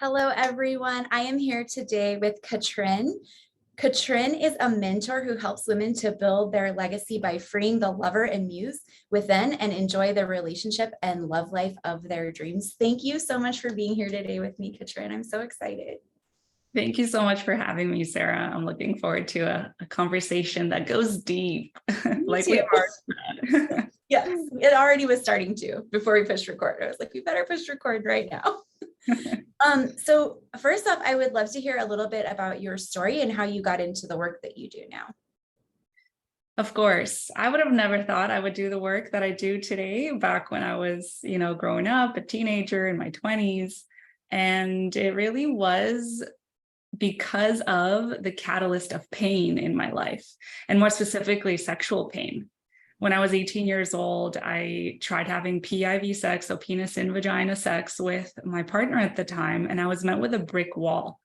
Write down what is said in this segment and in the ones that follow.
Hello, everyone. I am here today with Katrin. Katrin is a mentor who helps women to build their legacy by freeing the lover and muse within and enjoy the relationship and love life of their dreams. Thank you so much for being here today with me, Katrin. I'm so excited. Thank you so much for having me, Sarah. I'm looking forward to a conversation that goes deep, like we are. Yes, it already was starting to before we pushed record. I was like, we better push record right now. So first off, I would love to hear a little bit about your story and how you got into the work that you do now. Of course, I would have never thought I would do the work that I do today back when I was, growing up, a teenager in my 20s. And it really was because of the catalyst of pain in my life, and more specifically, sexual pain. When I was 18 years old, I tried having PIV sex, so penis in vagina sex, with my partner at the time, and I was met with a brick wall.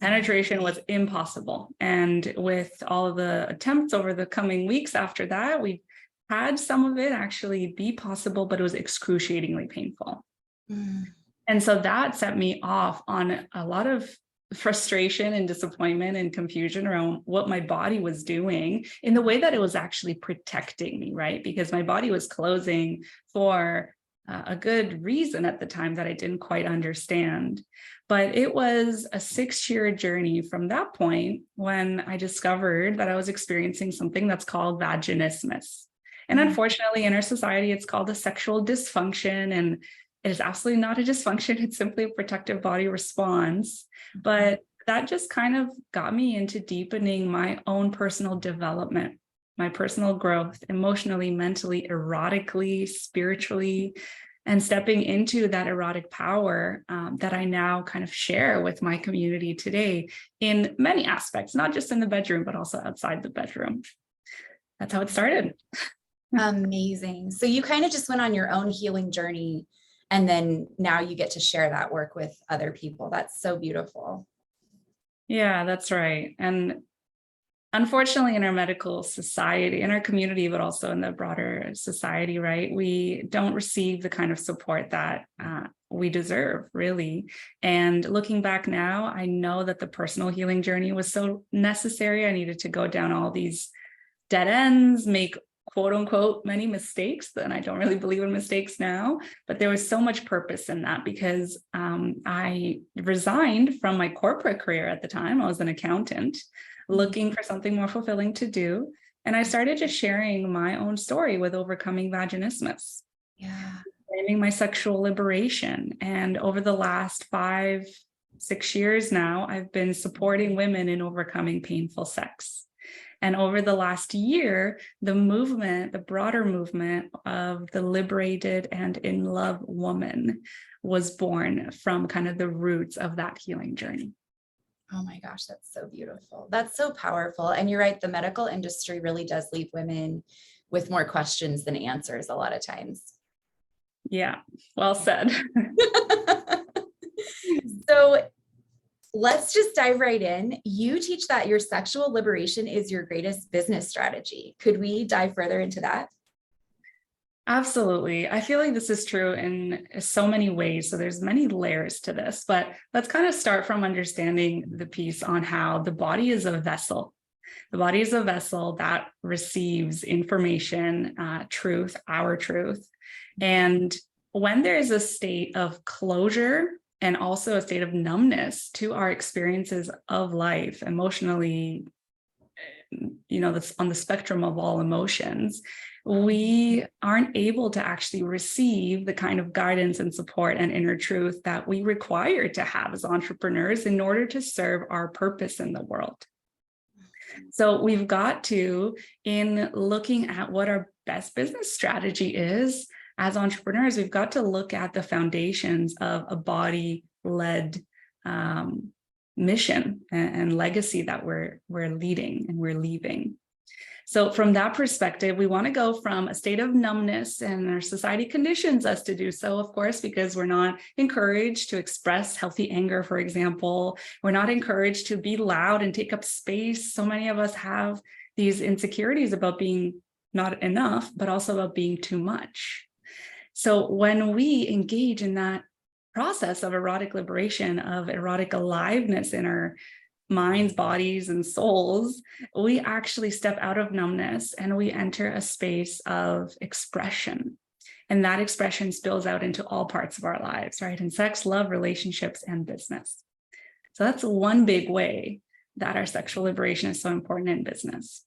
Penetration was impossible. And with all of the attempts over the coming weeks after that, we had some of it actually be possible, but it was excruciatingly painful. And so that set me off on a lot of frustration and disappointment and confusion around what my body was doing in the way that it was actually protecting me, right? Because my body was closing for a good reason at the time that I didn't quite understand. But it was a 6-year journey from that point when I discovered that I was experiencing something that's called vaginismus. And unfortunately, in our society, it's called a sexual dysfunction, and it is absolutely not a dysfunction. It's simply a protective body response. But that just kind of got me into deepening my own personal development, my personal growth, emotionally, mentally, erotically, spiritually, and stepping into that erotic power that I now kind of share with my community today in many aspects, not just in the bedroom, but also outside the bedroom. That's how it started. Amazing. So you kind of just went on your own healing journey, and then now you get to share that work with other people. That's so beautiful. Yeah, that's right. And unfortunately, in our medical society, in our community, but also in the broader society, right, we don't receive the kind of support that we deserve, really. And looking back now, I know that the personal healing journey was so necessary. I needed to go down all these dead ends, make quote unquote many mistakes, and I don't really believe in mistakes now, but there was so much purpose in that because I resigned from my corporate career at the time. I was an accountant looking for something more fulfilling to do. And I started just sharing my own story with overcoming vaginismus. Claiming my sexual liberation. And over the last 5-6 years now, I've been supporting women in overcoming painful sex. And over the last year, the movement, the broader movement of the liberated and in love woman was born from kind of the roots of that healing journey. Oh my gosh, that's so beautiful. That's so powerful. And you're right, the medical industry really does leave women with more questions than answers a lot of times. Yeah, well said. So let's just dive right in. You teach that your sexual liberation is your greatest business strategy. Could we dive further into that? Absolutely. I feel like this is true in so many ways. So there's many layers to this, but let's kind of start from understanding the piece on how the body is a vessel. The body is a vessel that receives information, truth, our truth. And when there is a state of closure and also a state of numbness to our experiences of life, emotionally, that's on the spectrum of all emotions, we aren't able to actually receive the kind of guidance and support and inner truth that we require to have as entrepreneurs in order to serve our purpose in the world. So we've got to, in looking at what our best business strategy is as entrepreneurs, we've got to look at the foundations of a body-led mission and legacy that we're leading and we're leaving. So from that perspective, we want to go from a state of numbness, and our society conditions us to do so, of course, because we're not encouraged to express healthy anger, for example. We're not encouraged to be loud and take up space. So many of us have these insecurities about being not enough, but also about being too much. So when we engage in that process of erotic liberation, of erotic aliveness in our minds, bodies, and souls, we actually step out of numbness and we enter a space of expression. And that expression spills out into all parts of our lives, right? In sex, love, relationships, and business. So that's one big way that our sexual liberation is so important in business.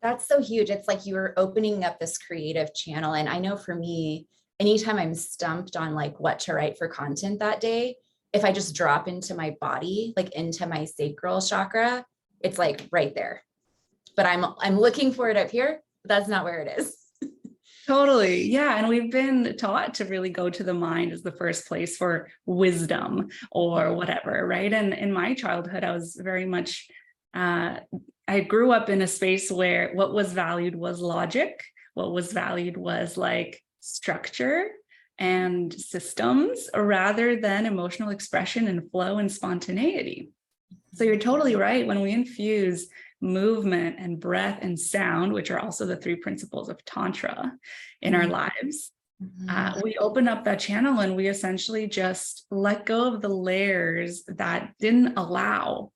That's so huge. It's like you're opening up this creative channel. And I know for me, anytime I'm stumped on like what to write for content that day, if I just drop into my body, like into my sacral chakra, it's like right there. But I'm looking for it up here. But that's not where it is. Totally. Yeah. And we've been taught to really go to the mind as the first place for wisdom or whatever. Right. And in my childhood, I was very much, I grew up in a space where what was valued was logic. What was valued was like structure and systems rather than emotional expression and flow and spontaneity. So you're totally right. When we infuse movement and breath and sound, which are also the three principles of Tantra in our lives, we open up that channel and we essentially just let go of the layers that didn't allow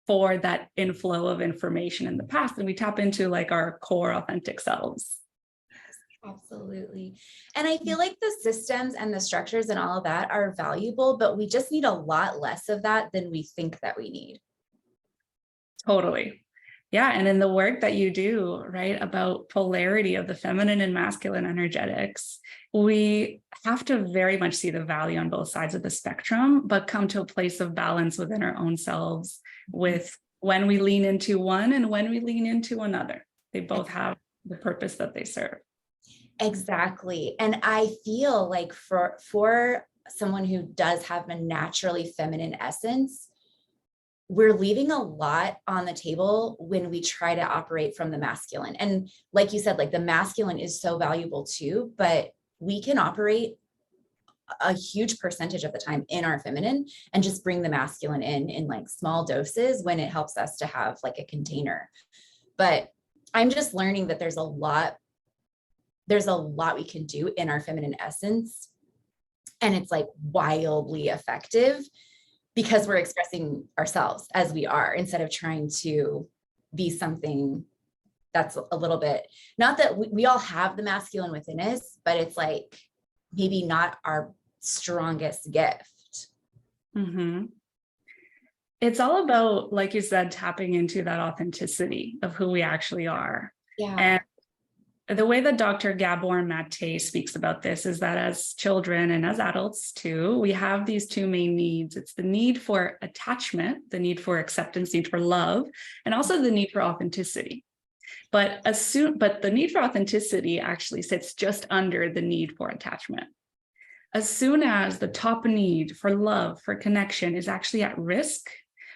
for that inflow of information in the past. And we tap into like our core authentic selves. Absolutely. And I feel like the systems and the structures and all of that are valuable, but we just need a lot less of that than we think that we need. Totally. Yeah. And in the work that you do, right, about polarity of the feminine and masculine energetics, we have to very much see the value on both sides of the spectrum, but come to a place of balance within our own selves with when we lean into one and when we lean into another. They both have the purpose that they serve. Exactly. And I feel like for someone who does have a naturally feminine essence, we're leaving a lot on the table when we try to operate from the masculine. And like you said, like the masculine is so valuable too, but we can operate a huge percentage of the time in our feminine and just bring the masculine in like small doses when it helps us to have like a container. But I'm just learning that there's a lot we can do in our feminine essence. And it's like wildly effective because we're expressing ourselves as we are instead of trying to be something that's a little bit, not that we all have the masculine within us, but it's like maybe not our strongest gift. Mm-hmm. It's all about, like you said, tapping into that authenticity of who we actually are. Yeah. And the way that Dr. Gabor Mate speaks about this is that as children and as adults too, we have these two main needs. It's the need for attachment, the need for acceptance, need for love, and also the need for authenticity. But the need for authenticity actually sits just under the need for attachment. As soon as the top need for love, for connection is actually at risk,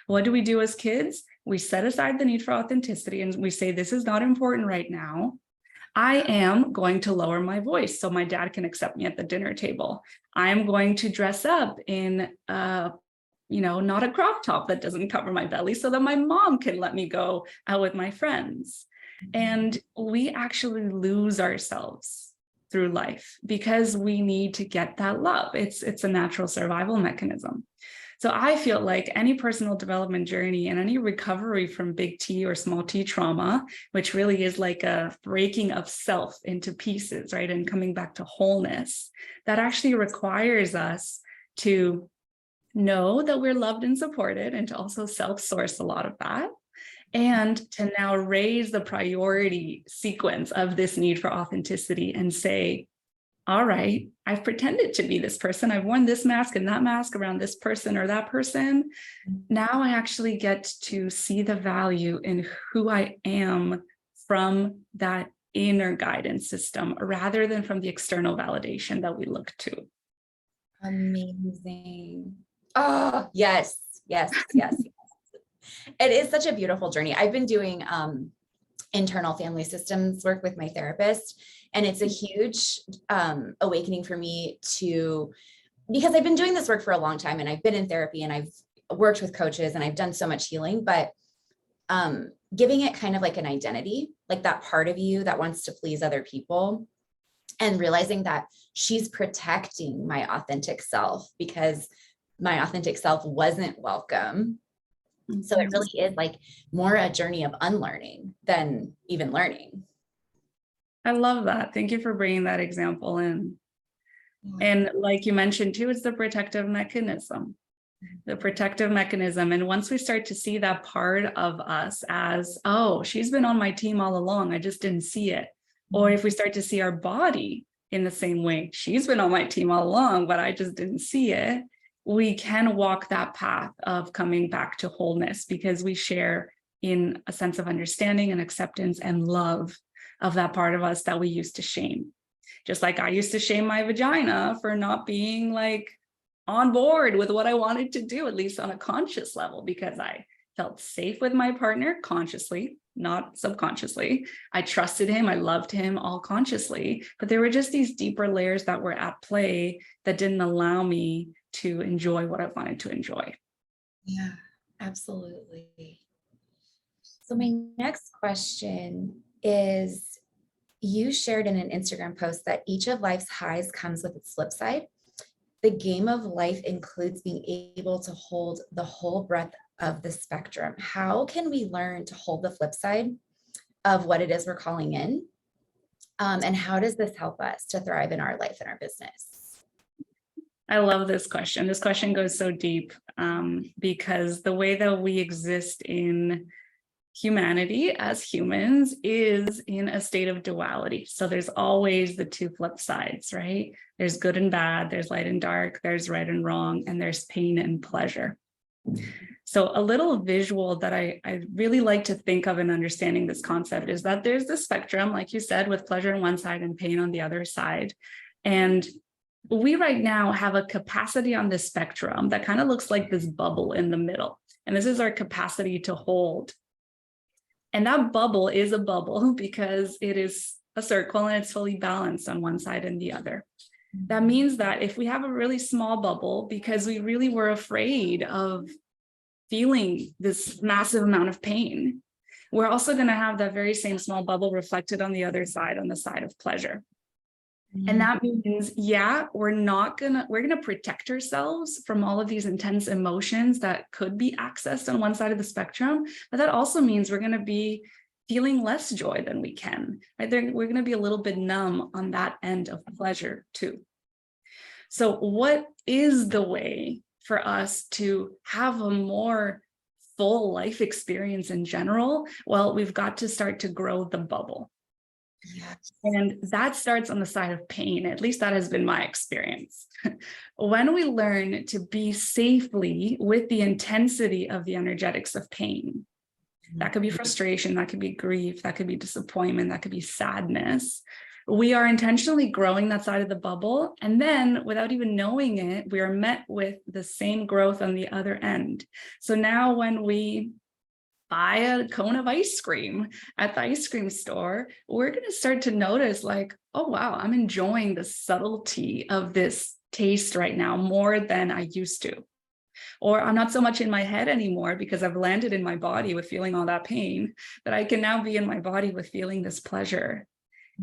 what do we do as kids? We set aside the need for authenticity and we say, this is not important right now. I am going to lower my voice so my dad can accept me at the dinner table. I'm going to dress up in, not a crop top that doesn't cover my belly so that my mom can let me go out with my friends. And we actually lose ourselves through life because we need to get that love. It's a natural survival mechanism. So I feel like any personal development journey and any recovery from big T or small t trauma, which really is like a breaking of self into pieces, right? And coming back to wholeness, that actually requires us to know that we're loved and supported and to also self-source a lot of that. And to now raise the priority sequence of this need for authenticity and say, all right, I've pretended to be this person. I've worn this mask and that mask around this person or that person. Now I actually get to see the value in who I am from that inner guidance system rather than from the external validation that we look to. Amazing. Oh, yes, yes, yes. It is such a beautiful journey. I've been doing internal family systems work with my therapist. And it's a huge awakening for me because I've been doing this work for a long time and I've been in therapy and I've worked with coaches and I've done so much healing, but giving it kind of like an identity, like that part of you that wants to please other people and realizing that she's protecting my authentic self because my authentic self wasn't welcome. So it really is like more a journey of unlearning than even learning. I love that. Thank you for bringing that example in. And like you mentioned too, it's the protective mechanism. The protective mechanism. And once we start to see that part of us as, oh, she's been on my team all along, I just didn't see it. Or if we start to see our body in the same way, she's been on my team all along, but I just didn't see it, we can walk that path of coming back to wholeness because we share in a sense of understanding and acceptance and love of that part of us that we used to shame. Just like I used to shame my vagina for not being like on board with what I wanted to do, at least on a conscious level, because I felt safe with my partner consciously, not subconsciously. I trusted him, I loved him all consciously, but there were just these deeper layers that were at play that didn't allow me to enjoy what I wanted to enjoy. Yeah, absolutely. So my next question is, you shared in an Instagram post that each of life's highs comes with its flip side. The game of life includes being able to hold the whole breadth of the spectrum. How can we learn to hold the flip side of what it is we're calling in? And how does this help us to thrive in our life and our business? I love this question. This question goes so deep because the way that we exist in humanity as humans is in a state of duality. So there's always the two flip sides, right? There's good and bad, there's light and dark, there's right and wrong, and there's pain and pleasure. So a little visual that I really like to think of in understanding this concept is that there's the spectrum, like you said, with pleasure on one side and pain on the other side. And we right now have a capacity on this spectrum that kind of looks like this bubble in the middle. And this is our capacity to hold. And that bubble is a bubble because it is a circle and it's fully balanced on one side and the other. That means that if we have a really small bubble because we really were afraid of feeling this massive amount of pain, we're also going to have that very same small bubble reflected on the other side, on the side of pleasure. And that means, yeah, we're going to protect ourselves from all of these intense emotions that could be accessed on one side of the spectrum. But that also means we're going to be feeling less joy than we can, right? We're going to be a little bit numb on that end of pleasure too. So what is the way for us to have a more full life experience in general? Well, we've got to start to grow the bubble. Yes. And that starts on the side of pain. At least that has been my experience. When we learn to be safely with the intensity of the energetics of pain, that could be frustration, that could be grief, that could be disappointment, that could be sadness. We are intentionally growing that side of the bubble. And then without even knowing it, we are met with the same growth on the other end. So now when we buy a cone of ice cream at the ice cream store, we're going to start to notice like, oh, wow, I'm enjoying the subtlety of this taste right now more than I used to. Or I'm not so much in my head anymore because I've landed in my body with feeling all that pain, that I can now be in my body with feeling this pleasure.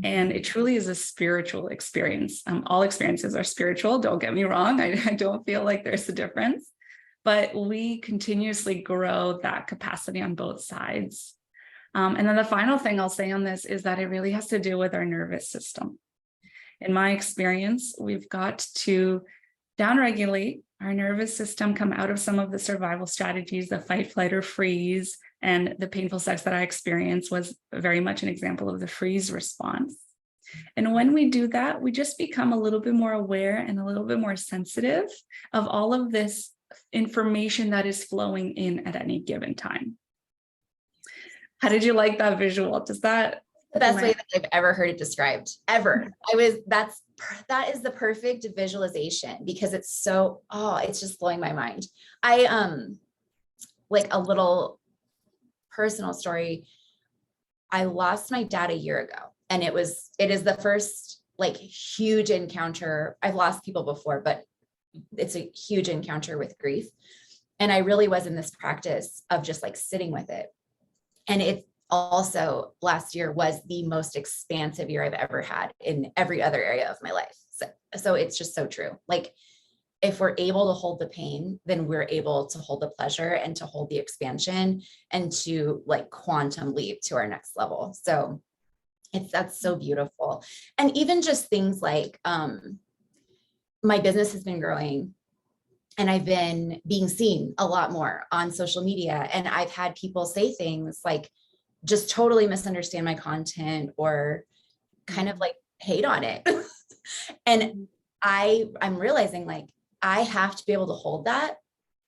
And it truly is a spiritual experience. All experiences are spiritual. Don't get me wrong. I don't feel like there's a difference. But we continuously grow that capacity on both sides. And then the final thing I'll say on this is that it really has to do with our nervous system. In my experience, we've got to downregulate our nervous system, come out of some of the survival strategies, the fight, flight, or freeze. And the painful sex that I experienced was very much an example of the freeze response. And when we do that, we just become a little bit more aware and a little bit more sensitive of all of this information that is flowing in at any given time. How did you like that visual? Does that the best way that I've ever heard it described ever? That is the perfect visualization because it's so, it's just blowing my mind. Like a little personal story. I lost my dad a year ago, and it is the first like huge encounter. I've lost people before, but it's a huge encounter with grief. And I really was in this practice of just like sitting with it. And also last year was the most expansive year I've ever had in every other area of my life. So it's just so true. Like, if we're able to hold the pain, then we're able to hold the pleasure and to hold the expansion and to like quantum leap to our next level. So that's so beautiful. And even just things like my business has been growing and I've been being seen a lot more on social media. And I've had people say things like just totally misunderstand my content or kind of like hate on it. And I'm realizing like I have to be able to hold that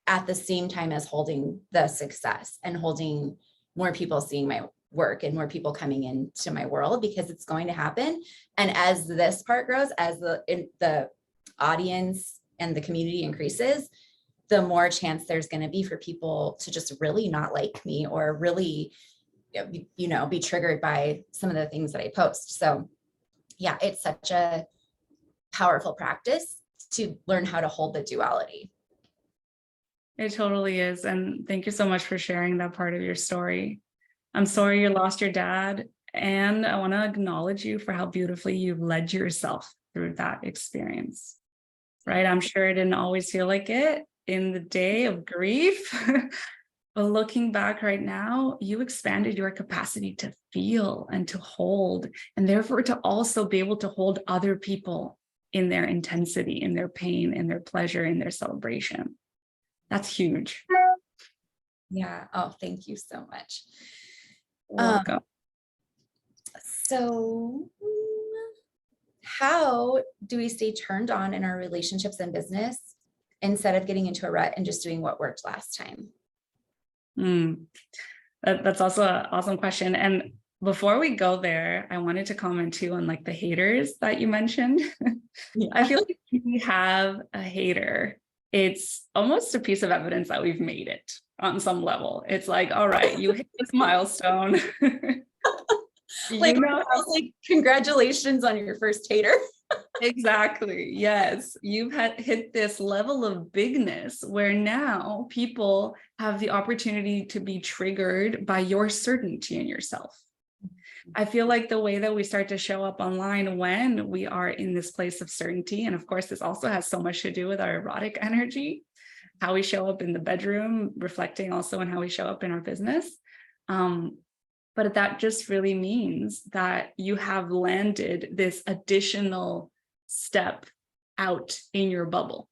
at the same time as holding the success and holding more people seeing my work and more people coming into my world, because it's going to happen. And as this part grows, as the audience and the community increases, the more chance there's going to be for people to just really not like me or really, be triggered by some of the things that I post. So yeah, it's such a powerful practice to learn how to hold the duality. It totally is. And thank you so much for sharing that part of your story. I'm sorry you lost your dad. And I want to acknowledge you for how beautifully you've led yourself through that experience, right? I'm sure it didn't always feel like it in the day of grief. But looking back right now, you expanded your capacity to feel and to hold, and therefore to also be able to hold other people in their intensity, in their pain, in their pleasure, in their celebration. That's huge. Yeah. Oh, thank you so much. Welcome. So how do we stay turned on in our relationships and business instead of getting into a rut and just doing what worked last time? That's also an awesome question. And before we go there, I wanted to comment too on like the haters that you mentioned. Yeah. I feel like if we have a hater, it's almost a piece of evidence that we've made it on some level. It's like, all right, you hit this milestone. Like, like, congratulations on your first hater. Exactly. Yes. You've hit this level of bigness where now people have the opportunity to be triggered by your certainty in yourself. I feel like the way that we start to show up online when we are in this place of certainty, and of course, this also has so much to do with our erotic energy, how we show up in the bedroom, reflecting also on how we show up in our business. But that just really means that you have landed this additional step out in your bubble.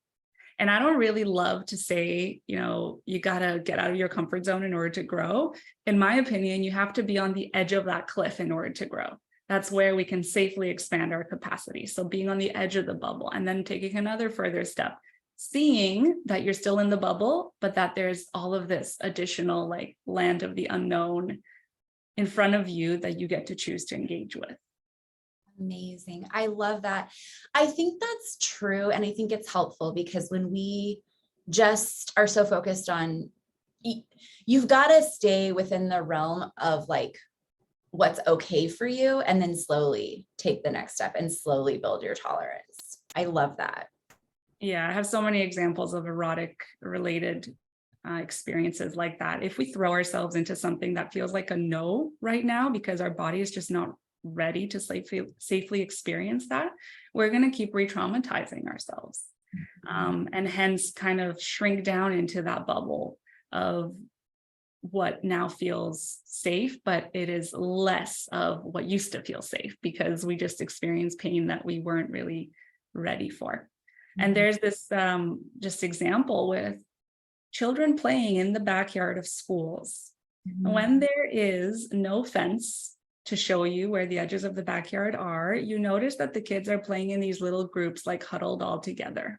And I don't really love to say, you got to get out of your comfort zone in order to grow. In my opinion, you have to be on the edge of that cliff in order to grow. That's where we can safely expand our capacity. So being on the edge of the bubble and then taking another further step, seeing that you're still in the bubble, but that there's all of this additional like land of the unknown in front of you that you get to choose to engage with. Amazing. I love that. I think that's true. And I think it's helpful because when we just are so focused on, you've got to stay within the realm of like what's okay for you and then slowly take the next step and slowly build your tolerance. I love that. Yeah, I have so many examples of erotic related experiences like that. If we throw ourselves into something that feels like a no right now because our body is just not ready to safely experience that, we're going to keep re-traumatizing ourselves, and hence kind of shrink down into that bubble of what now feels safe, but it is less of what used to feel safe because we just experienced pain that we weren't really ready for. And there's this just example with children playing in the backyard of schools. When there is no fence to show you where the edges of the backyard are, you notice that the kids are playing in these little groups, like huddled all together.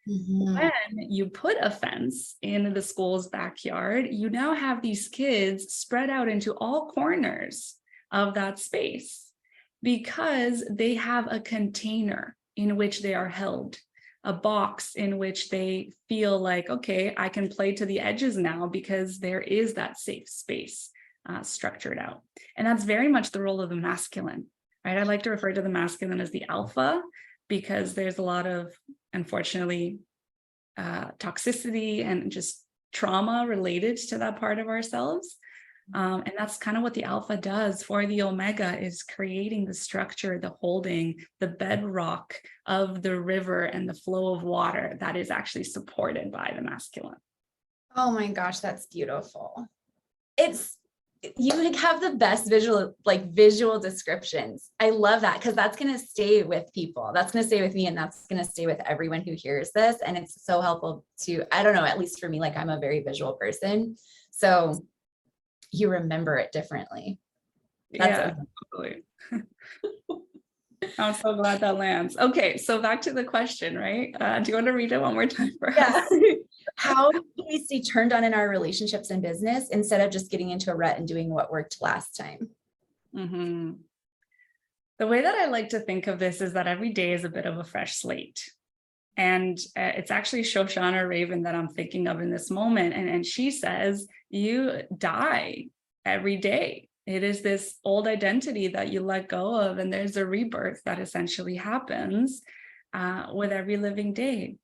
When you put a fence in the school's backyard, you now have these kids spread out into all corners of that space because they have a container in which they are held, a box in which they feel like, okay, I can play to the edges now because there is that safe space structured out. And that's very much the role of the masculine, right? I like to refer to the masculine as the alpha because there's a lot of, unfortunately, toxicity and just trauma related to that part of ourselves. And that's kind of what the alpha does for the omega, is creating the structure, the holding, the bedrock of the river and the flow of water that is actually supported by the masculine. Oh my gosh, that's beautiful. It's you have the best visual descriptions. I love that because that's going to stay with people. That's going to stay with me, and that's going to stay with everyone who hears this. And it's so helpful to, I don't know, at least for me, like I'm a very visual person. So you remember it differently. That's Yeah, totally. I'm so glad that lands. Okay, so back to the question, right? Do you want to read it one more time for us? How can we stay turned on in our relationships and business instead of just getting into a rut and doing what worked last time? Mm-hmm. The way that I like to think of this is that every day is a bit of a fresh slate. And it's actually Shoshana Raven that I'm thinking of in this moment. And she says, you die every day. It is this old identity that you let go of. And there's a rebirth that essentially happens with every living day.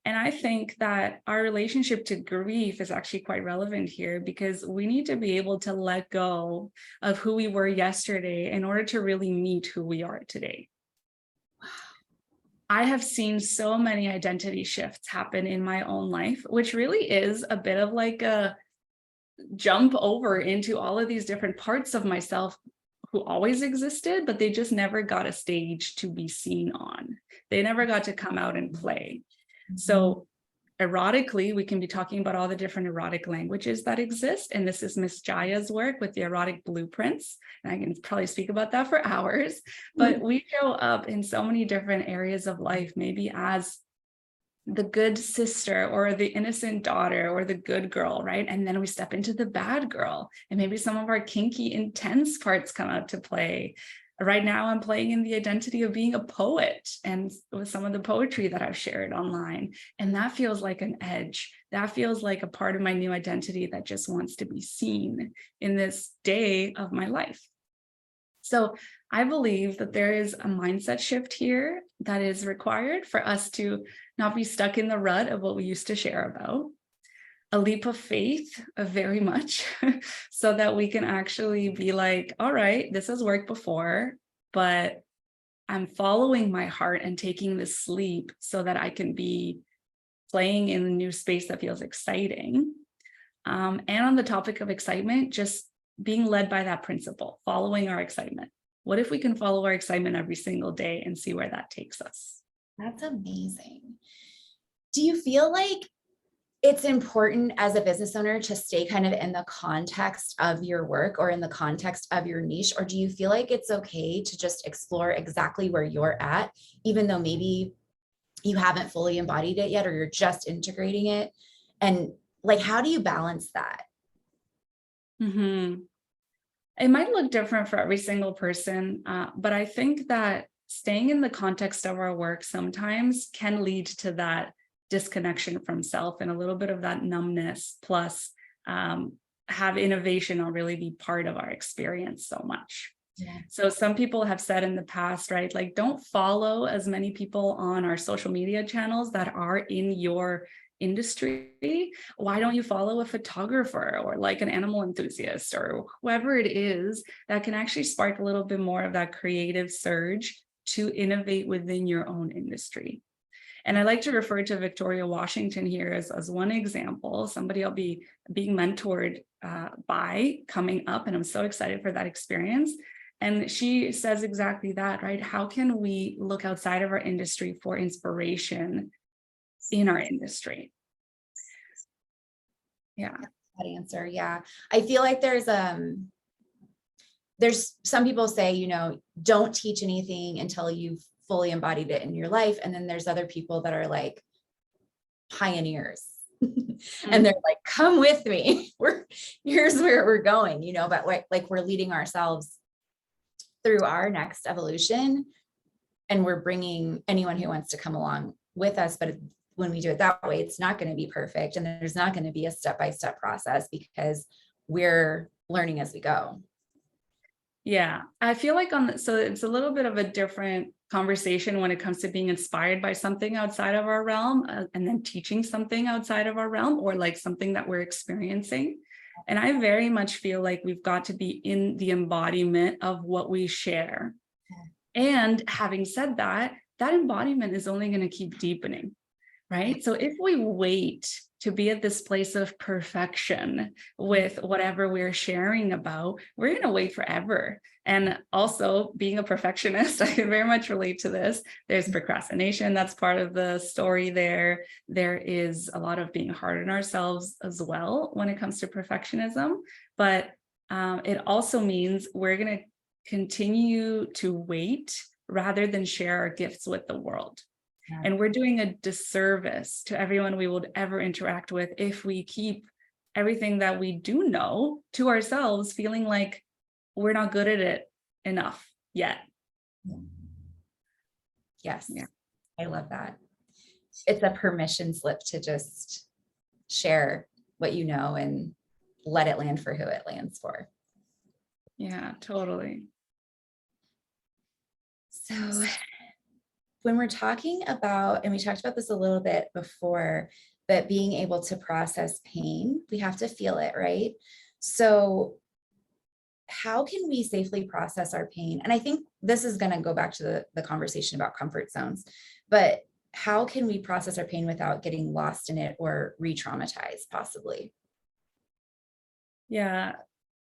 And I think that our relationship to grief is actually quite relevant here, because we need to be able to let go of who we were yesterday in order to really meet who we are today. I have seen so many identity shifts happen in my own life, which really is a bit of like a jump over into all of these different parts of myself who always existed, but they just never got a stage to be seen on. They never got to come out and play. So erotically, we can be talking about all the different erotic languages that exist. And this is Miss Jaya's work with the erotic blueprints. And I can probably speak about that for hours, but we show up in so many different areas of life, maybe as the good sister or the innocent daughter or the good girl, right? And then we step into the bad girl, and maybe some of our kinky, intense parts come out to play. Right now, I'm playing in the identity of being a poet, and with some of the poetry that I've shared online. And that feels like an edge. That feels like a part of my new identity that just wants to be seen in this day of my life. So I believe that there is a mindset shift here that is required for us to not be stuck in the rut of what we used to share about. A leap of faith, very much, so that we can actually be like, all right, this has worked before, but I'm following my heart and taking this leap so that I can be playing in a new space that feels exciting. And on the topic of excitement, just being led by that principle, following our excitement. What if we can follow our excitement every single day and see where that takes us? That's amazing. Do you feel like it's important as a business owner to stay kind of in the context of your work or in the context of your niche? Or do you feel like it's okay to just explore exactly where you're at, even though maybe you haven't fully embodied it yet, or you're just integrating it? And like, how do you balance that? Mm-hmm. It might look different for every single person, but I think that staying in the context of our work sometimes can lead to that disconnection from self and a little bit of that numbness, plus have innovation or really be part of our experience so much. Yeah. So some people have said in the past, right, like don't follow as many people on our social media channels that are in your industry. Why don't you follow a photographer or like an animal enthusiast or whoever it is that can actually spark a little bit more of that creative surge to innovate within your own industry? And I like to refer to Victoria Washington here as one example, somebody I'll be being mentored by coming up, and I'm so excited for that experience. And she says exactly that, right? How can we look outside of our industry for inspiration in our industry? Yeah. That answer. Yeah. I feel like there's some people say, you know, don't teach anything until you've fully embodied it in your life. And then there's other people that are like pioneers and they're like, come with me. Here's where we're going, you know, but like we're leading ourselves through our next evolution, and we're bringing anyone who wants to come along with us. But when we do it that way, it's not going to be perfect. And there's not going to be a step-by-step process because we're learning as we go. Yeah, I feel like so it's a little bit of a different conversation when it comes to being inspired by something outside of our realm and then teaching something outside of our realm, or like something that we're experiencing. And I very much feel like we've got to be in the embodiment of what we share. And having said that, that embodiment is only going to keep deepening, right? So if we wait to be at this place of perfection with whatever we're sharing about, we're going to wait forever. And also, being a perfectionist, I can very much relate to this. There's procrastination, that's part of the story there. There is a lot of being hard on ourselves as well when it comes to perfectionism. But it also means we're going to continue to wait rather than share our gifts with the world. And we're doing a disservice to everyone we would ever interact with if we keep everything that we do know to ourselves, feeling like we're not good at it enough yet. Yes. Yeah. I love that. It's a permission slip to just share what you know and let it land for who it lands for. Yeah, totally. So when we're talking about, and we talked about this a little bit before, but being able to process pain, we have to feel it, right? So how can we safely process our pain? And I think this is going to go back to the conversation about comfort zones, but how can we process our pain without getting lost in it or re-traumatized possibly? Yeah,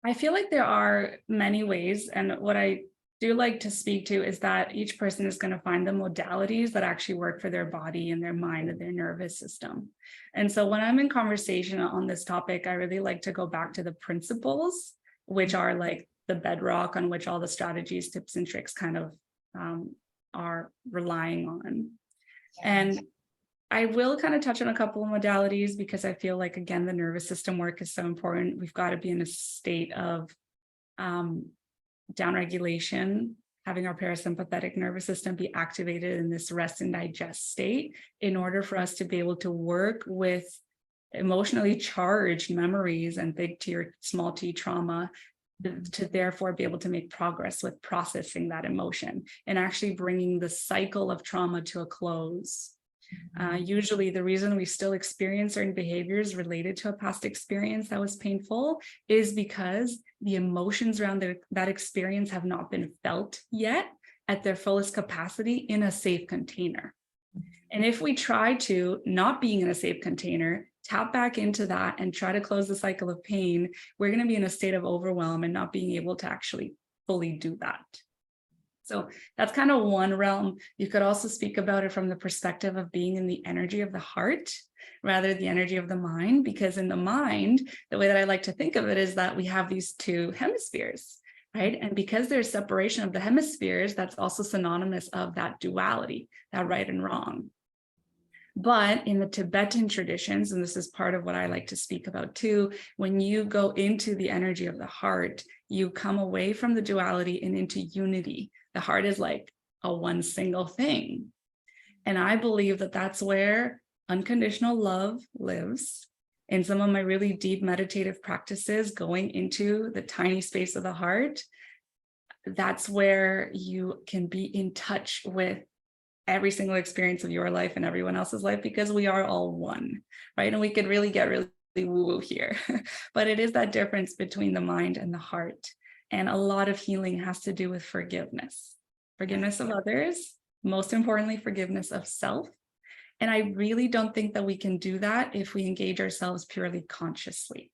I feel like there are many ways. And what I do like to speak to is that each person is going to find the modalities that actually work for their body and their mind and their nervous system. And so when I'm in conversation on this topic, I really like to go back to the principles, which are like the bedrock on which all the strategies, tips, and tricks kind of are relying on. And I will kind of touch on a couple of modalities because I feel like, again, the nervous system work is so important. We've got to be in a state of downregulation, having our parasympathetic nervous system be activated in this rest and digest state in order for us to be able to work with emotionally charged memories and big T or small t trauma to therefore be able to make progress with processing that emotion and actually bringing the cycle of trauma to a close. Usually the reason we still experience certain behaviors related to a past experience that was painful is because the emotions around that experience have not been felt yet at their fullest capacity in a safe container. And if we try to, not being in a safe container, tap back into that and try to close the cycle of pain, we're going to be in a state of overwhelm and not being able to actually fully do that. So that's kind of one realm. You could also speak about it from the perspective of being in the energy of the heart rather than the energy of the mind, because in the mind, the way that I like to think of it is that we have these two hemispheres, right? And because there's separation of the hemispheres, that's also synonymous of that duality, that right and wrong. But in the Tibetan traditions, and this is part of what I like to speak about too, when you go into the energy of the heart, you come away from the duality and into unity. The heart is like a one single thing. And I believe that that's where unconditional love lives. In some of my really deep meditative practices, going into the tiny space of the heart, that's where you can be in touch with every single experience of your life and everyone else's life, because we are all one, right? And we could really get really woo-woo here, but it is that difference between the mind and the heart. And a lot of healing has to do with forgiveness of others, most importantly, forgiveness of self. And I really don't think that we can do that if we engage ourselves purely consciously,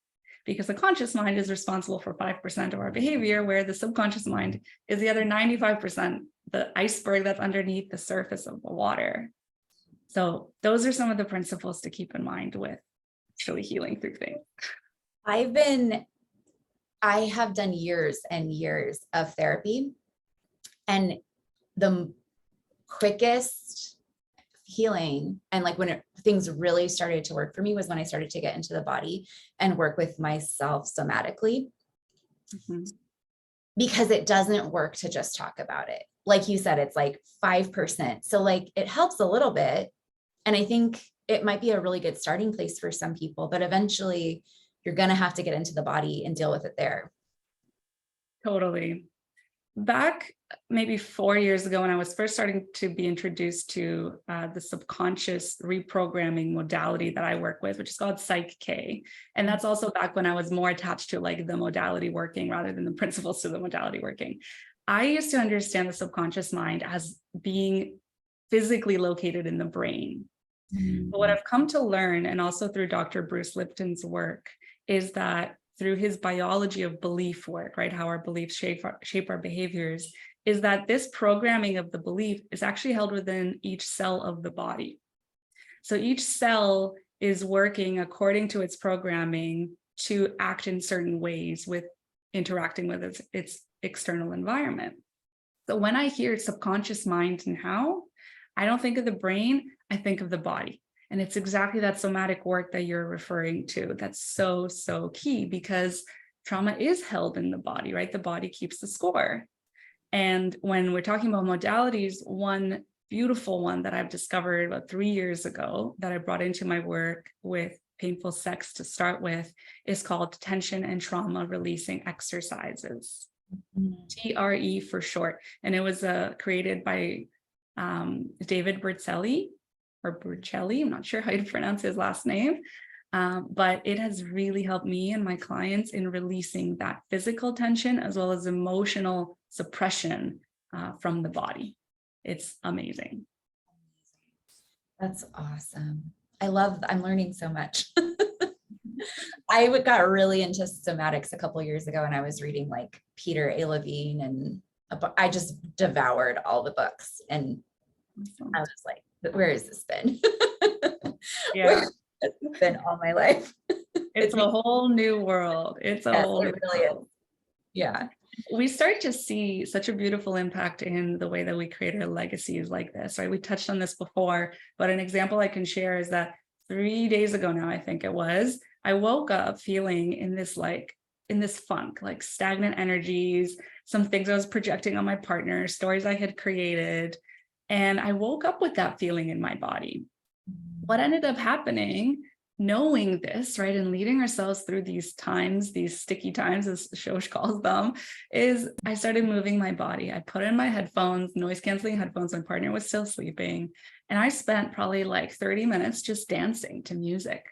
because the conscious mind is responsible for 5% of our behavior, where the subconscious mind is the other 95%, the iceberg that's underneath the surface of the water. So those are some of the principles to keep in mind with actually healing through things. I have done years and years of therapy, and the quickest healing and like when things really started to work for me was when I started to get into the body and work with myself somatically. Mm-hmm. Because it doesn't work to just talk about it. Like you said, it's like 5%. So like it helps a little bit. And I think it might be a really good starting place for some people, but eventually you're going to have to get into the body and deal with it there. Totally. Back maybe 4 years ago, when I was first starting to be introduced to the subconscious reprogramming modality that I work with, which is called Psych K. And that's also back when I was more attached to like the modality working rather than the principles to the modality working. I used to understand the subconscious mind as being physically located in the brain. But what I've come to learn, and also through Dr. Bruce Lipton's work, is that through his biology of belief work, right, how our beliefs shape our behaviors, is that this programming of the belief is actually held within each cell of the body. So each cell is working according to its programming to act in certain ways with interacting with its external environment. So when I hear subconscious mind and how, I don't think of the brain, I think of the body. And it's exactly that somatic work that you're referring to. That's so, so key, because trauma is held in the body, right? The body keeps the score. And when we're talking about modalities, one beautiful one that I've discovered about 3 years ago that I brought into my work with painful sex to start with is called tension and trauma releasing exercises, TRE for short. And it was created by David Berzelli, or Burcelli, I'm not sure how to pronounce his last name, but it has really helped me and my clients in releasing that physical tension as well as emotional suppression from the body. It's amazing. That's awesome. I'm learning so much. I got really into somatics a couple of years ago, and I was reading like Peter A. Levine, and I just devoured all the books, and I was like, where has this been? Yeah, where has this been all my life? it's a whole new world. It's a whole new world. Yeah. We start to see such a beautiful impact in the way that we create our legacies like this, right? We touched on this before, but an example I can share is that 3 days ago now, I think it was, I woke up feeling in this funk, like stagnant energies, some things I was projecting on my partner, stories I had created. And I woke up with that feeling in my body. What ended up happening, knowing this, right, and leading ourselves through these times, these sticky times, as Shosh calls them, is I started moving my body. I put in my headphones, noise canceling headphones. My partner was still sleeping. And I spent probably like 30 minutes just dancing to music.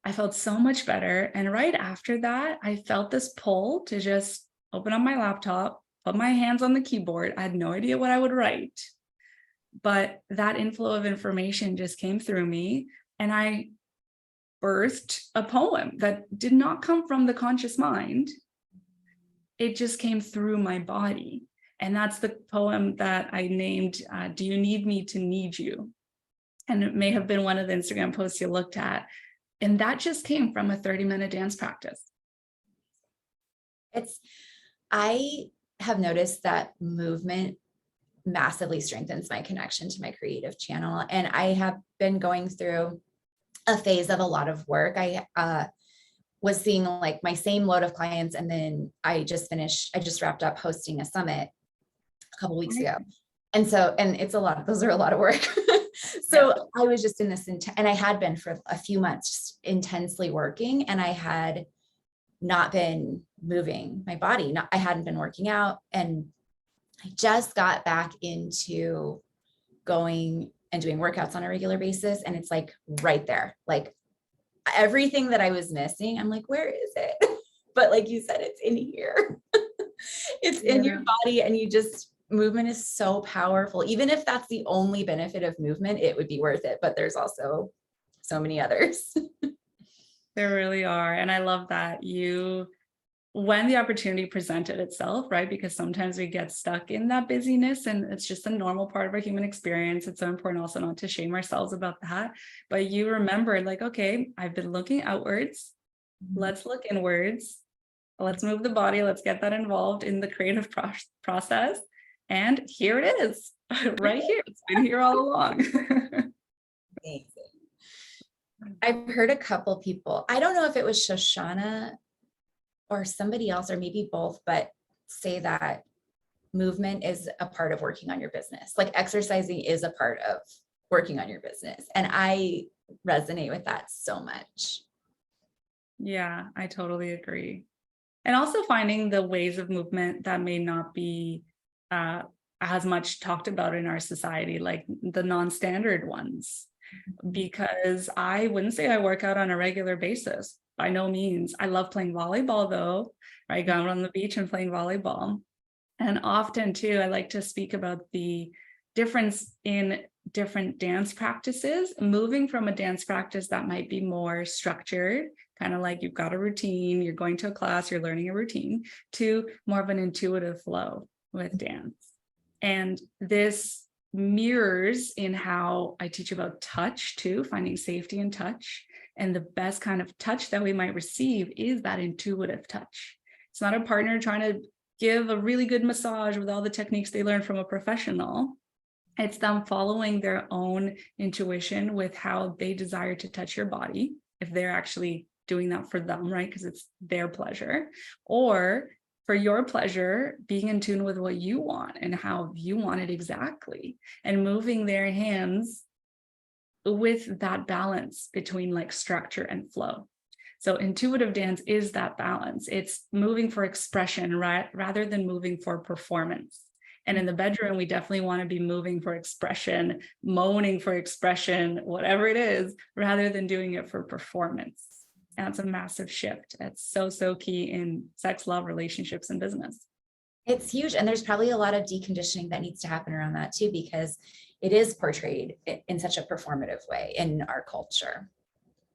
I felt so much better. And right after that, I felt this pull to just open up my laptop, put my hands on the keyboard. I had no idea what I would write, but that inflow of information just came through me, and I birthed a poem that did not come from the conscious mind. It just came through my body. And that's the poem that I named, Do You Need Me to Need You? And it may have been one of the Instagram posts you looked at. And that just came from a 30-minute dance practice. I have noticed that movement massively strengthens my connection to my creative channel. And I have been going through a phase of a lot of work. I was seeing like my same load of clients. And then I just wrapped up hosting a summit a couple weeks ago. And it's those are a lot of work. So yeah. I was just in this, and I had been for a few months just intensely working, and I had not been moving my body. I hadn't been working out, and I just got back into going and doing workouts on a regular basis. And it's like right there, like everything that I was missing, I'm like, where is it? But like you said, it's in here. It's in your body, and movement is so powerful. Even if that's the only benefit of movement, it would be worth it. But there's also so many others. There really are. And I love that when the opportunity presented itself, right? Because sometimes we get stuck in that busyness, and it's just a normal part of our human experience. It's so important also not to shame ourselves about that. But you remembered, like, okay, I've been looking outwards. Let's look inwards. Let's move the body. Let's get that involved in the creative process. And here it is, right here. It's been here all along. Amazing. I've heard a couple people, I don't know if it was Shoshana or somebody else, or maybe both, but say that movement is a part of working on your business. Like exercising is a part of working on your business. And I resonate with that so much. Yeah, I totally agree. And also finding the ways of movement that may not be uh, as much talked about in our society, like the non-standard ones. Because I wouldn't say I work out on a regular basis. By no means. I love playing volleyball though, right? Going on the beach and playing volleyball. And often too, I like to speak about the difference in different dance practices, moving from a dance practice that might be more structured, kind of like you've got a routine, you're going to a class, you're learning a routine, to more of an intuitive flow with dance. And this mirrors in how I teach about touch too, finding safety in touch. And the best kind of touch that we might receive is that intuitive touch. It's not a partner trying to give a really good massage with all the techniques they learned from a professional. It's them following their own intuition with how they desire to touch your body, if they're actually doing that for them, right? Because it's their pleasure. Or for your pleasure, being in tune with what you want and how you want it exactly, and moving their hands with that balance between like structure and flow. So intuitive dance is that balance. It's moving for expression, right, rather than moving for performance. And in the bedroom, we definitely want to be moving for expression, moaning for expression, whatever it is, rather than doing it for performance. And it's a massive shift. It's so, so key in sex, love, relationships, and business. It's huge. And there's probably a lot of deconditioning that needs to happen around that too, because it is portrayed in such a performative way in our culture.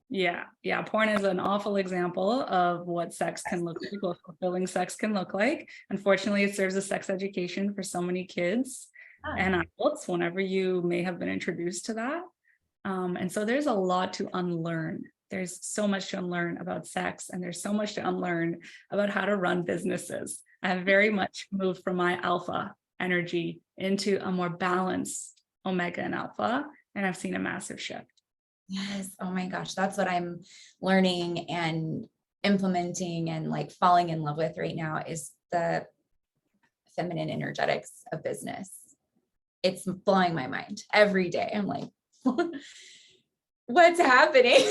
Yeah. Porn is an awful example of what sex can look like, what fulfilling sex can look like. Unfortunately, it serves as sex education for so many kids and adults whenever you may have been introduced to that. And so there's a lot to unlearn. There's so much to unlearn about sex, and there's so much to unlearn about how to run businesses. I have very much moved from my alpha energy into a more balanced omega and alpha, and I've seen a massive shift. Yes. Oh my gosh. That's what I'm learning and implementing and like falling in love with right now is the feminine energetics of business. It's blowing my mind every day. I'm like, what's happening?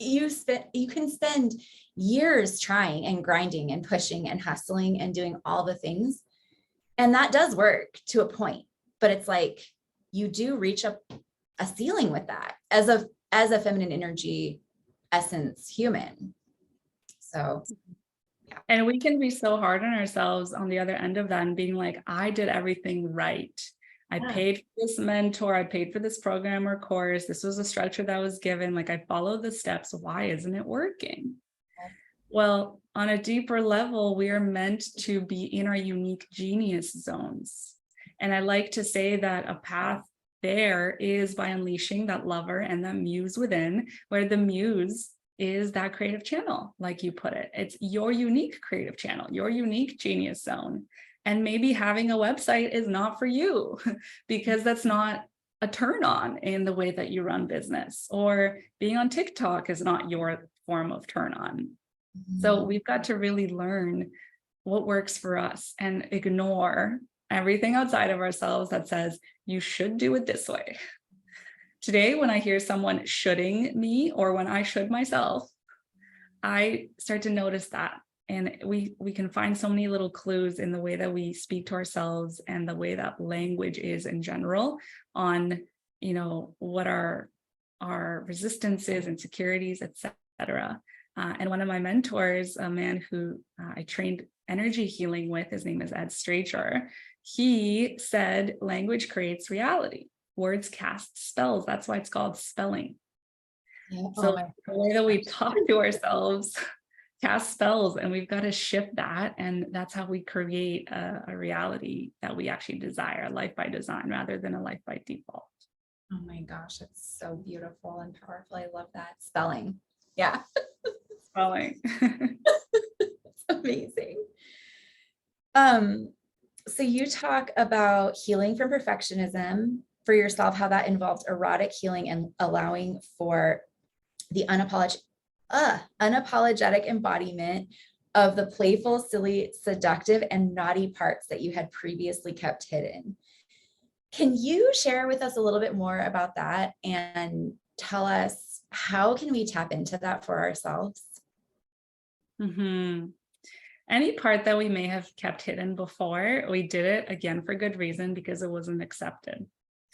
You can spend years trying and grinding and pushing and hustling and doing all the things. And that does work to a point, but it's like, you do reach a ceiling with that as a feminine energy essence human. So yeah. And we can be so hard on ourselves on the other end of that and being like, I did everything right. I paid for this mentor, I paid for this program or course. This was a structure that was given. Like I followed the steps. Why isn't it working? Well, on a deeper level, we are meant to be in our unique genius zones. And I like to say that a path there is by unleashing that lover and that muse within, where the muse is that creative channel, like you put it. It's your unique creative channel, your unique genius zone. And maybe having a website is not for you because that's not a turn on in the way that you run business, or being on TikTok is not your form of turn on. So we've got to really learn what works for us and ignore everything outside of ourselves that says, you should do it this way. Today, when I hear someone shoulding me or when I should myself, I start to notice that. And we can find so many little clues in the way that we speak to ourselves and the way that language is in general on, what our resistances, insecurities, etc. And one of my mentors, a man who I trained energy healing with, his name is Ed Stracher. He said, language creates reality. Words cast spells. That's why it's called spelling. Yeah. So the way that we talk to ourselves cast spells, and we've got to shift that. And that's how we create a reality that we actually desire, a life by design rather than a life by default. Oh my gosh, it's so beautiful and powerful. I love that. Spelling. Yeah. Spelling. It's amazing. So you talk about healing from perfectionism for yourself, how that involves erotic healing and allowing for the unapologetic embodiment of the playful, silly, seductive, and naughty parts that you had previously kept hidden. Can you share with us a little bit more about that and tell us how can we tap into that for ourselves? Mm-hmm. Any part that we may have kept hidden before, we did it again for good reason because it wasn't accepted.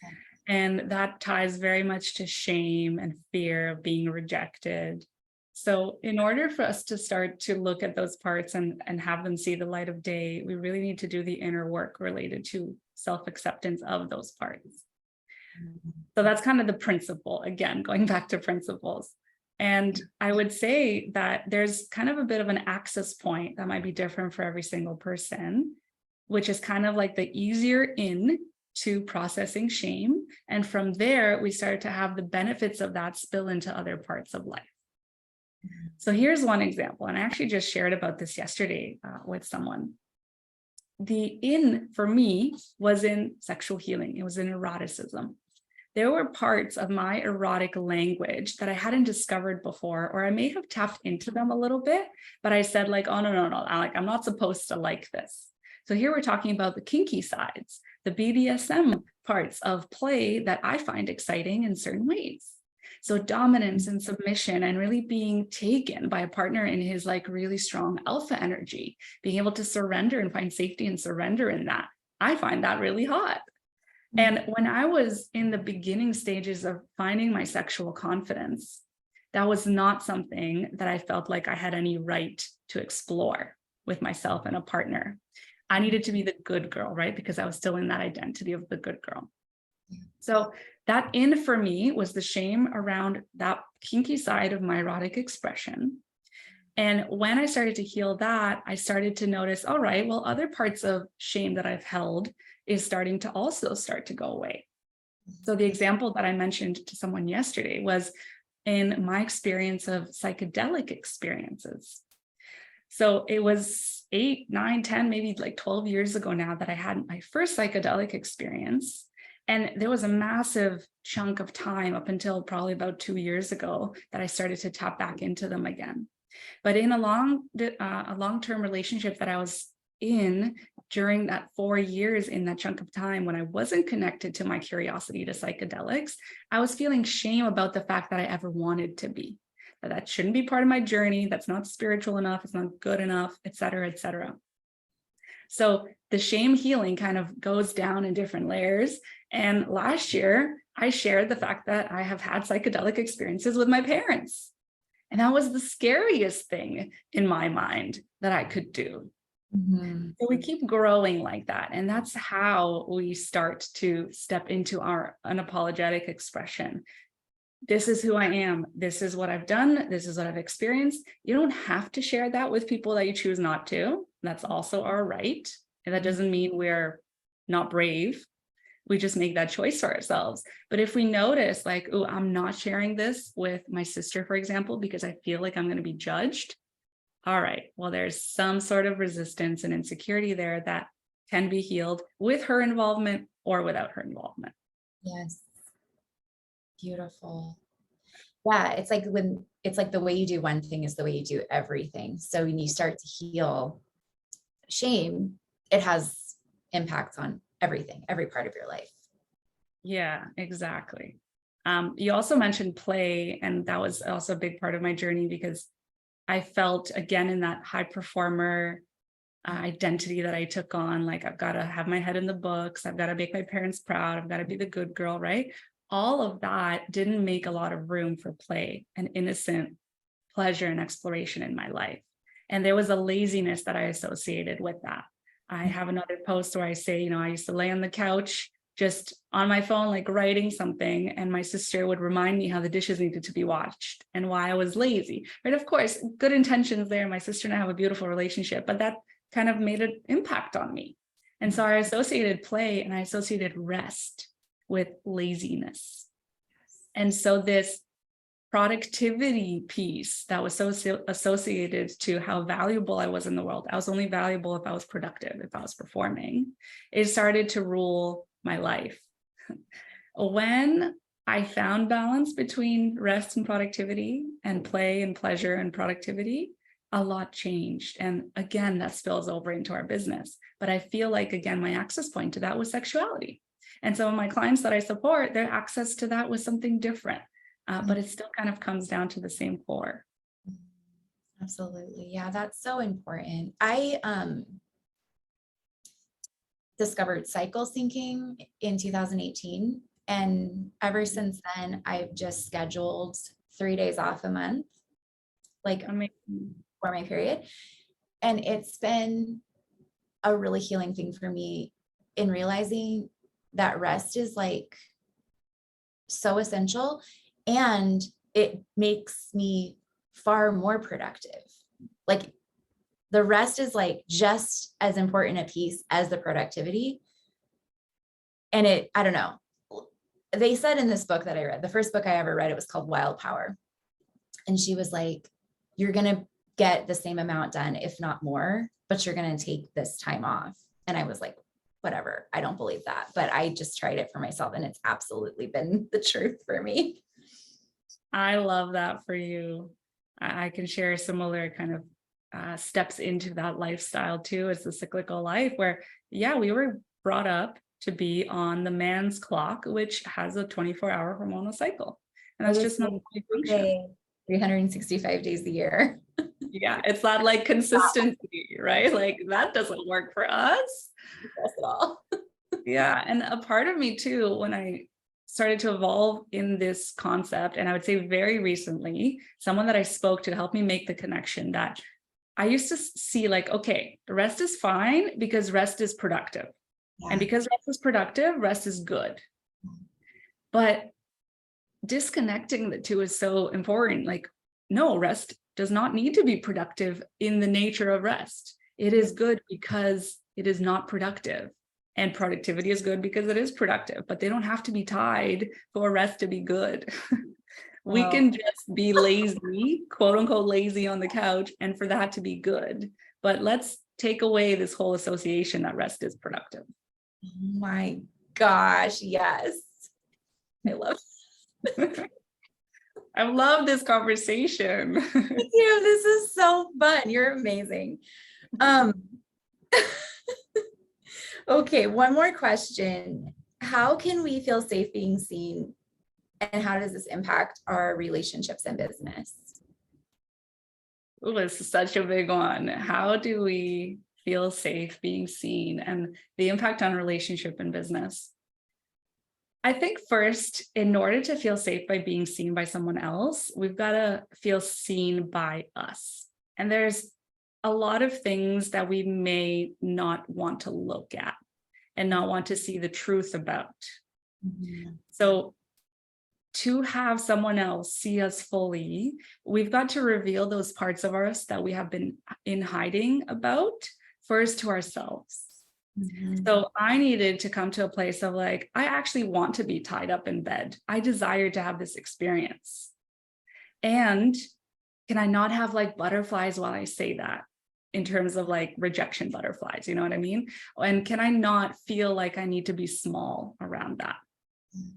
Okay. And that ties very much to shame and fear of being rejected. So in order for us to start to look at those parts and have them see the light of day, we really need to do the inner work related to self-acceptance of those parts. So that's kind of the principle, again, going back to principles. And I would say that there's kind of a bit of an access point that might be different for every single person, which is kind of like the easier in to processing shame. And from there, we start to have the benefits of that spill into other parts of life. So here's one example, and I actually just shared about this yesterday with someone. The in for me was in sexual healing. It was in eroticism. There were parts of my erotic language that I hadn't discovered before, or I may have tapped into them a little bit, but I said like, oh, no, I'm not supposed to like this. So here we're talking about the kinky sides, the BDSM parts of play that I find exciting in certain ways. So dominance and submission and really being taken by a partner in his like really strong alpha energy, being able to surrender and find safety and surrender in that. I find that really hot. And when I was in the beginning stages of finding my sexual confidence, that was not something that I felt like I had any right to explore with myself and a partner. I needed to be the good girl, right? Because I was still in that identity of the good girl. So that in for me was the shame around that kinky side of my erotic expression. And when I started to heal that, I started to notice, all right, well, other parts of shame that I've held is starting to also start to go away. So the example that I mentioned to someone yesterday was in my experience of psychedelic experiences. So it was 8, 9, 10, maybe like 12 years ago now that I had my first psychedelic experience. And there was a massive chunk of time up until probably about 2 years ago that I started to tap back into them again. But in a long-term relationship that I was in during that 4 years, in that chunk of time when I wasn't connected to my curiosity to psychedelics, I was feeling shame about the fact that I ever wanted to be. That shouldn't be part of my journey. That's not spiritual enough. It's not good enough, et cetera, et cetera. So the shame healing kind of goes down in different layers. And last year, I shared the fact that I have had psychedelic experiences with my parents. And that was the scariest thing in my mind that I could do. Mm-hmm. So we keep growing like that. And that's how we start to step into our unapologetic expression. This is who I am. This is what I've done. This is what I've experienced. You don't have to share that with people that you choose not to. That's also our right. And that doesn't mean we're not brave. We just make that choice for ourselves. But if we notice like, oh, I'm not sharing this with my sister, for example, because I feel like I'm going to be judged. All right, well, there's some sort of resistance and insecurity there that can be healed with her involvement or without her involvement. Yes. Beautiful. Yeah, it's like the way you do one thing is the way you do everything. So when you start to heal shame, it has impacts on everything, every part of your life. Yeah, exactly. You also mentioned play, and that was also a big part of my journey because I felt again in that high performer identity that I took on, like I've got to have my head in the books, I've got to make my parents proud, I've got to be the good girl, right? All of that didn't make a lot of room for play and innocent pleasure and exploration in my life. And there was a laziness that I associated with that. I have another post where I say, I used to lay on the couch just on my phone, like writing something, and my sister would remind me how the dishes needed to be washed and why I was lazy, right? Of course, good intentions there. My sister and I have a beautiful relationship, but that kind of made an impact on me. And so I associated play and I associated rest with laziness. And so this productivity piece that was so associated to how valuable I was in the world, I was only valuable if I was productive, if I was performing, it started to rule my life. When I found balance between rest and productivity and play and pleasure and productivity, a lot changed. And again, that spills over into our business. But I feel like, again, my access point to that was sexuality. And so my clients that I support, their access to that was something different. But it still kind of comes down to the same core. Absolutely. Yeah, that's so important. I discovered cycle syncing in 2018. And ever since then, I've just scheduled 3 days off a month, like Amazing. for my period. And it's been a really healing thing for me in realizing that rest is like so essential, and it makes me far more productive. Like the rest is like just as important a piece as the productivity. And I don't know. They said in this book that I read, the first book I ever read, it was called Wild Power. And she was like, you're going to get the same amount done, if not more, but you're going to take this time off. And I was like, whatever, I don't believe that. But I just tried it for myself, and it's absolutely been the truth for me. I love that for you. I can share similar kind of steps into that lifestyle too. It's the cyclical life where, yeah, we were brought up to be on the man's clock, which has a 24-hour hormonal cycle. And I that's was just not saying how we every function. day, 365 days a year. Yeah, it's that like consistency, right? Like that doesn't work for us. Not at all. Yeah. And a part of me too, when I started to evolve in this concept, and I would say very recently, someone that I spoke to helped me make the connection that I used to see like, okay, rest is fine because rest is productive. And Yeah. because rest is productive, rest is good. But disconnecting the two is so important. Like, no, rest does not need to be productive in the nature of rest. It is good because it is not productive. And productivity is good because it is productive, but they don't have to be tied for rest to be good. We Well, can just be lazy, quote unquote, lazy on the couch, and for that to be good. But let's take away this whole association that rest is productive. oh my gosh, yes. I love I love this conversation. you. This is so fun. You're amazing. Um, okay, one more question. How can we feel safe being seen, and how does this impact our relationships and business? Ooh, this is such a big one. How do we feel safe being seen and the impact on relationship and business? I think first, in order to feel safe by being seen by someone else, we've got to feel seen by us. And there's a lot of things that we may not want to look at and not want to see the truth about. Mhm. So to have someone else see us fully, we've got to reveal those parts of us that we have been in hiding about first to ourselves. Mhm. So I needed to come to a place of like, I actually want to be tied up in bed. I desire to have this experience. And can I not have like butterflies while I say that, in terms of like rejection butterflies? You know what I mean? And can I not feel like I need to be small around that?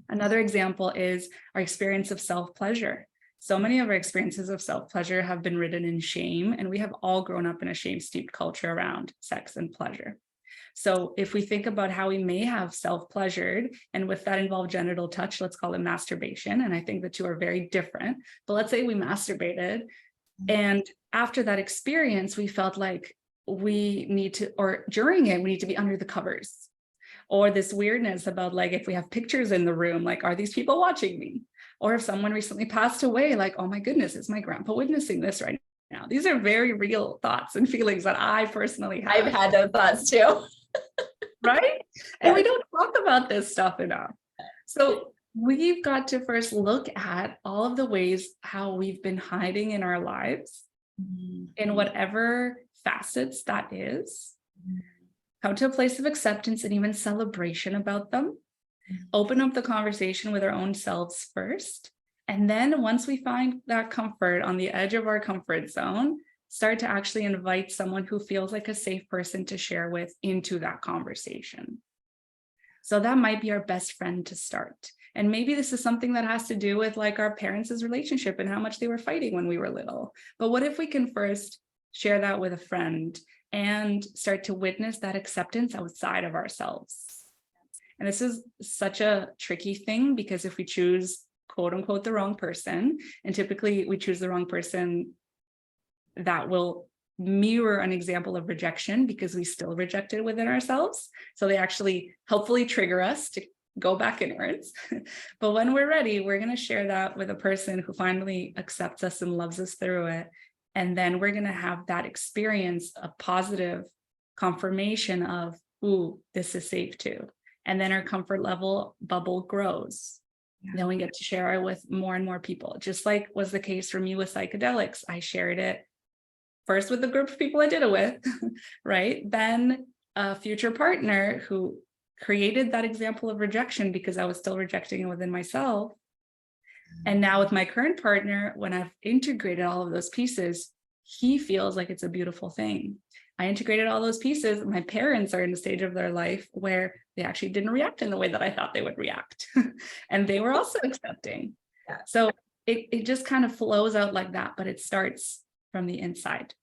Another example is our experience of self-pleasure. So many of our experiences of self-pleasure have been rooted in shame, and we have all grown up in a shame-steeped culture around sex and pleasure. So if we think about how we may have self-pleasured, and with that involved genital touch, let's call it masturbation. And I think the two are very different. But let's say we masturbated, and after that experience, we felt like we need to, or during it, we need to be under the covers. Or this weirdness about like, if we have pictures in the room, like, are these people watching me? Or if someone recently passed away, like, oh my goodness, is my grandpa witnessing this right now? These are very real thoughts and feelings that I personally have. I've had those thoughts too. Right? And we don't talk about this stuff enough. So we've got to first look at all of the ways how we've been hiding in our lives, in whatever facets that is, come to a place of acceptance and even celebration about them, open up the conversation with our own selves first. And then once we find that comfort on the edge of our comfort zone, start to actually invite someone who feels like a safe person to share with into that conversation. So that might be our best friend to start. And maybe this is something that has to do with like our parents' relationship and how much they were fighting when we were little. But what if we can first share that with a friend and start to witness that acceptance outside of ourselves? And this is such a tricky thing, because if we choose, quote unquote, the wrong person, and typically we choose the wrong person that will mirror an example of rejection, because we still reject it within ourselves. So they actually helpfully trigger us to go back inwards. But when we're ready, we're going to share that with a person who finally accepts us and loves us through it. And then we're going to have that experience of positive confirmation of, ooh, this is safe too. And then our comfort level bubble grows. Yeah. Then we get to share it with more and more people, just like was the case for me with psychedelics. I shared it first with the group of people I did it with, right? Then a future partner who created that example of rejection because I was still rejecting it within myself. And now with my current partner, when I've integrated all of those pieces, he feels like it's a beautiful thing. I integrated all those pieces. My parents are in a stage of their life where they actually didn't react in the way that I thought they would react. And they were also accepting. Yeah. So it just kind of flows out like that, but it starts from the inside.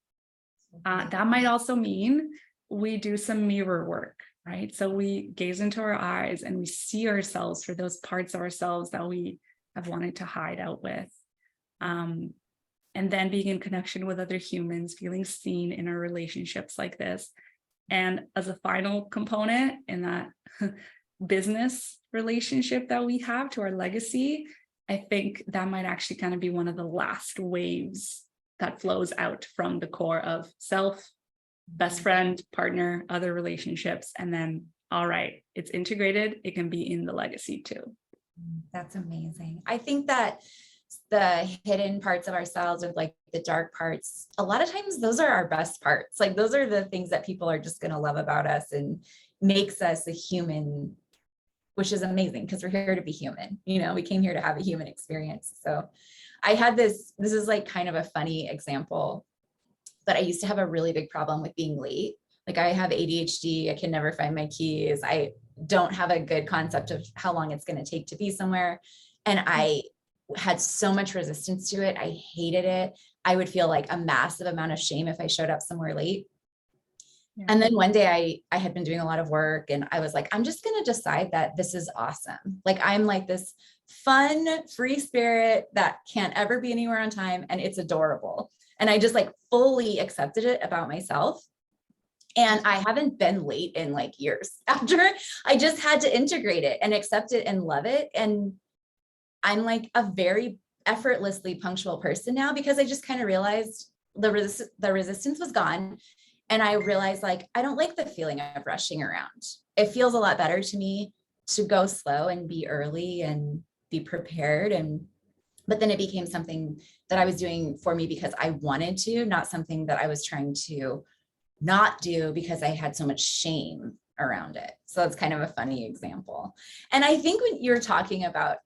That might also mean we do some mirror work, right? So we gaze into our eyes and we see ourselves for those parts of ourselves that we have wanted to hide out with. And then being in connection with other humans, feeling seen in our relationships like this. And as a final component in that business relationship that we have to our legacy, I think that might actually kind of be one of the last waves that flows out from the core of self, best friend, partner, other relationships. And then, all right, it's integrated. It can be in the legacy too. That's amazing. I think that the hidden parts of ourselves, or like the dark parts, a lot of times those are our best parts. Like those are the things that people are just going to love about us and makes us a human, which is amazing because we're here to be human. You know, we came here to have a human experience. So I had this is like kind of a funny example, but I used to have a really big problem with being late. Like I have ADHD, I can never find my keys. I don't have a good concept of how long it's going to take to be somewhere. And I had so much resistance to it. I hated it. I would feel like a massive amount of shame if I showed up somewhere late. Yeah. And then one day I had been doing a lot of work and I was like, I'm just going to decide that this is awesome. Like I'm like this fun, free spirit that can't ever be anywhere on time. And it's adorable. And I just like fully accepted it about myself. And I haven't been late in like years after. I just had to integrate it and accept it and love it. And I'm like a very effortlessly punctual person now because I just kind of realized the resistance was gone. And I realized like, I don't like the feeling of rushing around. It feels a lot better to me to go slow and be early and be prepared. But then it became something that I was doing for me because I wanted to, not something that I was trying to not do because I had so much shame around it. So it's kind of a funny example. And I think when you're talking about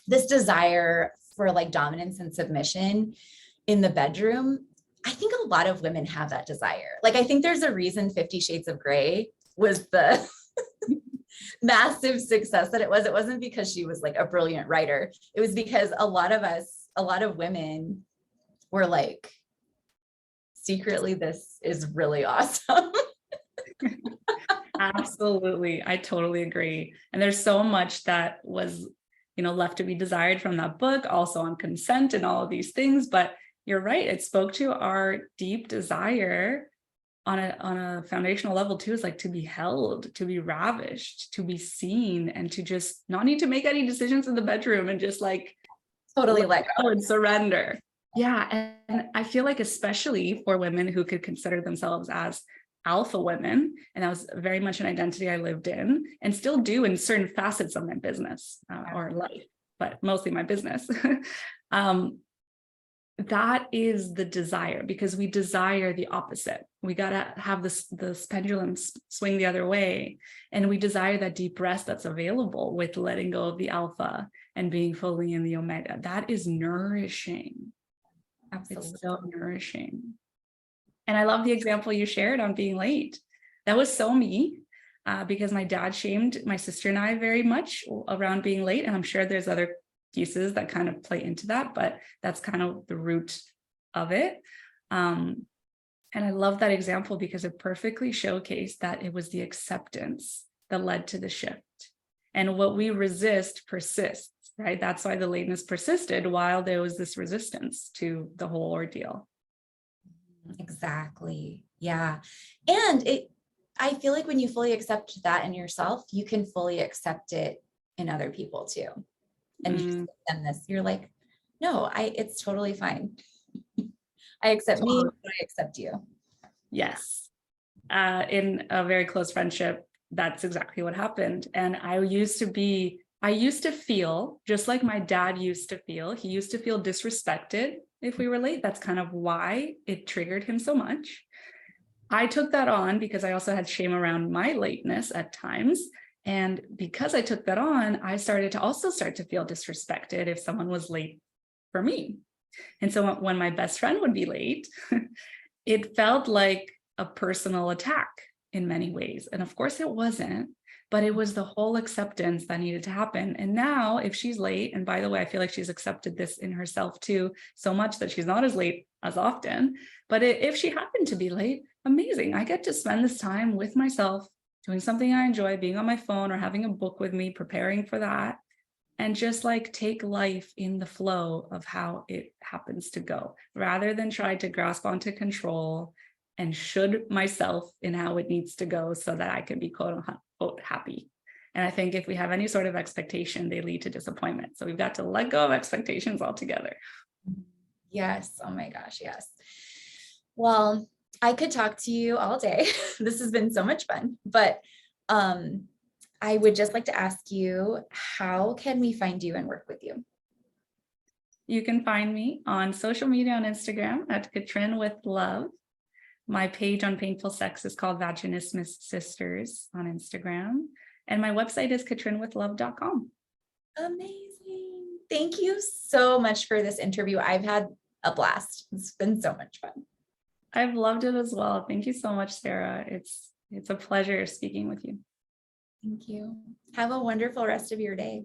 this desire for like dominance and submission in the bedroom, I think a lot of women have that desire. Like, I think there's a reason 50 Shades of Grey was the massive success that it was. It wasn't because she was like a brilliant writer. It was because a lot of women were like, secretly, this is really awesome. Absolutely. I totally agree. And there's so much that was, left to be desired from that book, also on consent and all of these things. But you're right. It spoke to our deep desire on a foundational level too, is like to be held, to be ravished, to be seen, and to just not need to make any decisions in the bedroom and just like totally let go and surrender. Yeah. And I feel like, especially for women who could consider themselves as alpha women, and that was very much an identity I lived in and still do in certain facets of my business or life, but mostly my business. That is the desire, because we desire the opposite. We got to have this pendulum swing the other way. And we desire that deep rest that's available with letting go of the alpha and being fully in the omega. That is nourishing. Absolutely. It's so nourishing. And I love the example you shared on being late. That was so me, because my dad shamed my sister and I very much around being late. And I'm sure there's other pieces that kind of play into that, but that's kind of the root of it. And I love that example because it perfectly showcased that it was the acceptance that led to the shift. And what we resist persists, right? That's why the lateness persisted while there was this resistance to the whole ordeal. Exactly. Yeah. And I feel like when you fully accept that in yourself, you can fully accept it in other people too. And you just Mm, give them this, you're like, no, it's totally fine. I accept me, totally. I accept you. Yes. In a very close friendship, that's exactly what happened. And I used to feel just like my dad used to feel. He used to feel disrespected if we were late. That's kind of why it triggered him so much. I took that on because I also had shame around my lateness at times. And because I took that on, I started to also start to feel disrespected if someone was late for me. And so when my best friend would be late, it felt like a personal attack in many ways. And of course it wasn't, but it was the whole acceptance that needed to happen. And now if she's late, and by the way, I feel like she's accepted this in herself too, so much that she's not as late as often. But if she happened to be late, amazing. I get to spend this time with myself, doing something I enjoy, being on my phone or having a book with me, preparing for that, and just like take life in the flow of how it happens to go rather than try to grasp onto control and should myself in how it needs to go so that I can be quote unquote happy. And I think if we have any sort of expectation, they lead to disappointment. So we've got to let go of expectations altogether. Yes. Oh my gosh. Yes. Well, I could talk to you all day. This has been so much fun, but um, I would just like to ask you, how can we find you and work with you? You can find me on social media on Instagram at Katrin with Love. My page on painful sex is called Vaginismus Sisters on Instagram. And my website is katrinwithlove.com. Amazing. Thank you so much for this interview. I've had a blast. It's been so much fun. I've loved it as well. Thank you so much, Sarah. It's a pleasure speaking with you. Thank you. Have a wonderful rest of your day.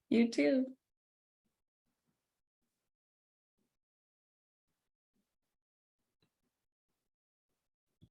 You too.